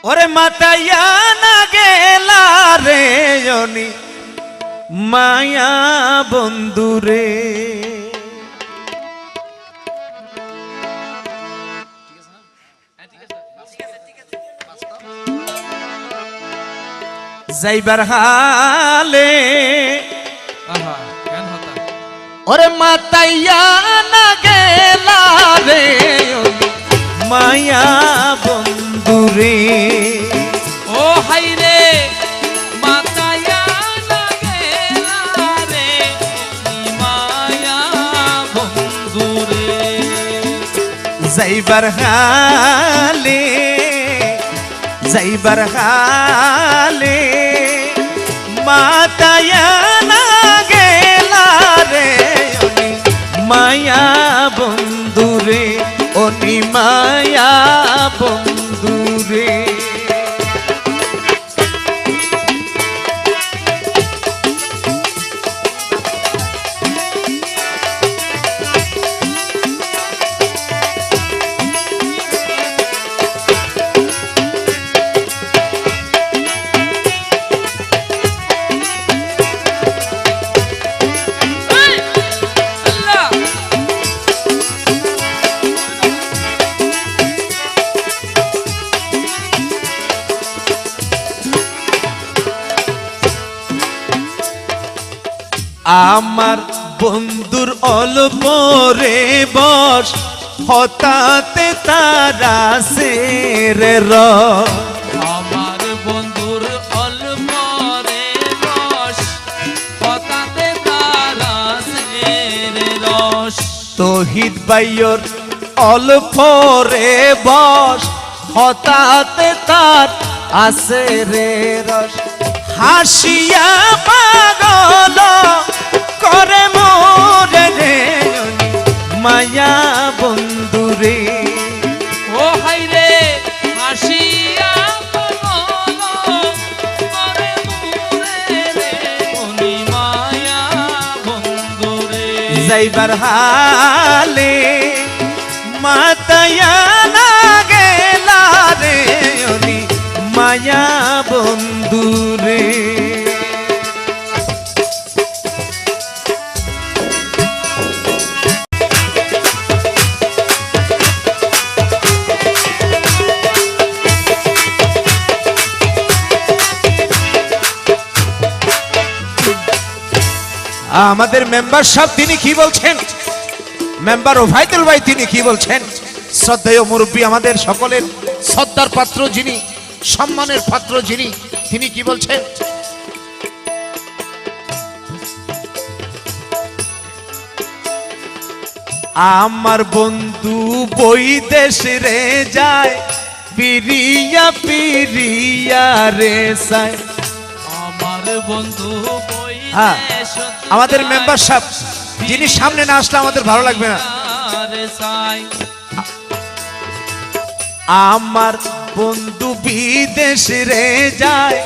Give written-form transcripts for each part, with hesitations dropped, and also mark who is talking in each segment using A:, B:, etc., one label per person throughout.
A: ওরে মাতাইয়া না গেলা রে অনি মায়া বন্ধুরে। যাইবার হালে ওরে মাতাইয়া না গেলা রে মায়া বন্ধুরে।
B: ও হাই রে মাতাইয়া না গেলা রে মায়া বন্ধুরে।
A: যাইবার হালে যাইবার হালে মাতায়া না গেলা রে অনি মায়া বন্ধুরে অনি মায়া বন্ধুরে। আমার বন্ধুর অল্প রে বস হঠাতে তারা সেরে
B: আমার বন্ধুর অল্প রে রস হঠাতে তারা সেরে রস।
A: তহিদ বাইয়র অল্প রে বস হঠাতে তার আছে রে রস। হাসিয়া পাগল করে মোরে রে মায়া বন্ধুরে।
B: ও হাই রে হাসিয়া পাগল করে মোরে রে অনি মায়া বন্ধুরে।
A: যাইবার হালে মাতায়া না গেলা রে অনি মায়া বন্ধুরে। আমাদের মেম্বার সাহেব তিনি কি বলছেন, মেম্বার ওবায়দুল ভাই তিনি কি বলছেন? শ্রদ্ধেয় মুরব্বী আমাদের সকলের শ্রদ্ধার পাত্র যিনি, সম্মানের পাত্র যিনি, তিনি কি বলছেন? আমার বন্ধু বৈদেশ রে যায় পিরিয়া পিরিয়া রে সায়।
B: আমার বন্ধু
A: হ্যাঁ, আমাদের মেম্বার সাহেব যিনি সামনে না আসলে আমাদের ভালো লাগবে না। আমার বন্ধু বিদেশ রে যায়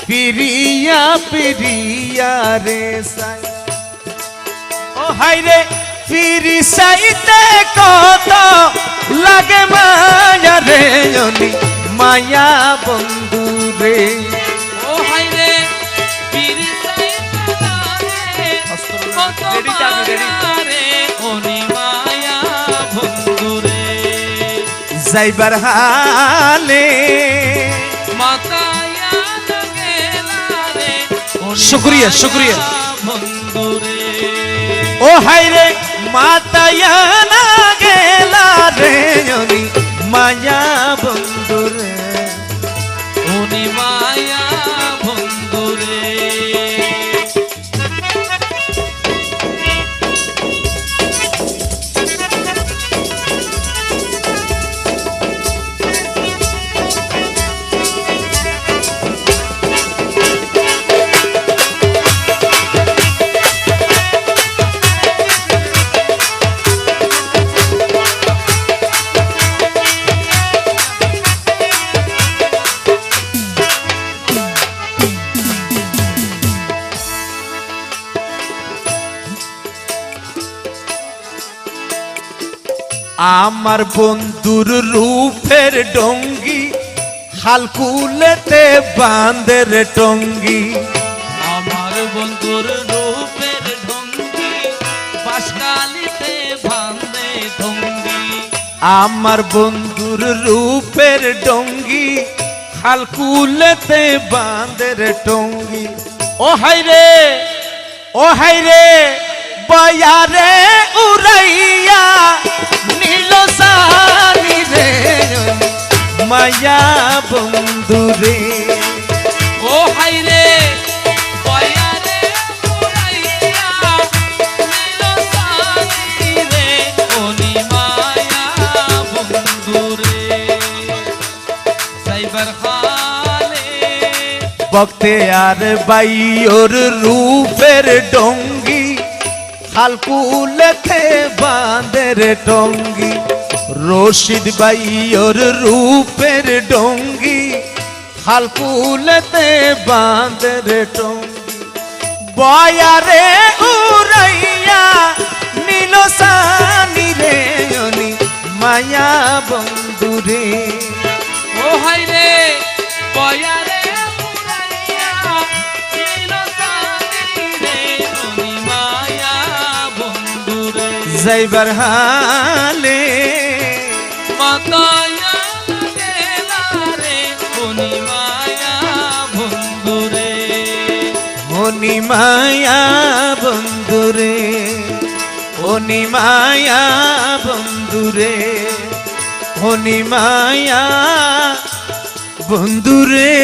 A: পিরিয়া পিরিয়া রে সাই। ও হাই রে পিরি সাইতে কত লাগে মায়া রে অনি মায়া বন্ধু রে।
B: ও হাই রে পিরি সাইতে লাগে কত মায়া রে অনি মায়া বন্ধু রে।
A: যাইবার হালে
B: মাতায়া না গেলা রে
A: শুকরিয়া শুকরিয়া
B: বন্ধুরে।
A: ও হাই রে মাতায়া না গেলা রে অনি মায়া বন্ধুরে
B: অনি মায়া বন্ধুরে।
A: আমার বন্ধুর রূপের ডঙ্গি খালকুলেতে বাঁধের টঙ্গি
B: আমার বন্ধুর রূপের ঢঙ্গি বাসকালিতে বাঁধে ঢঙ্গি
A: আমার বন্ধুর রূপের ডঙ্গি খালকুলেতে বাঁধের টঙ্গি ও হাই রে বয়ারে উড়াইয়া নীল সানি রে মায়া বন্ধুরে
B: ও হাই রে বয়ারে উড়াইয়া নীল সানি রে ওনি মায়া বন্ধুরে সাইবার খালে
A: বক্তে আর বাইর রূপের ডঙ্গি খালকুলেতে বাঁধের টঙ্গি রশিদ বাইর রূপের ডঙ্গি খালকুলেতে বাঁধের টঙ্গি বয়ারে উড়াইয়া নীল সানি রে অনি মায়া বন্ধুরে
B: ও হাই রে বয়ারে উড়াইয়া নীল সানি রে ওনি মায়া বন্ধুরে
A: যাইবার হালে
B: মাতায়া গেলা রে ওনি মায়া বন্ধুরে
A: অনি মায়া বন্ধুরে অনি মায়া বন্ধুরে অনি মায়া বন্ধুরে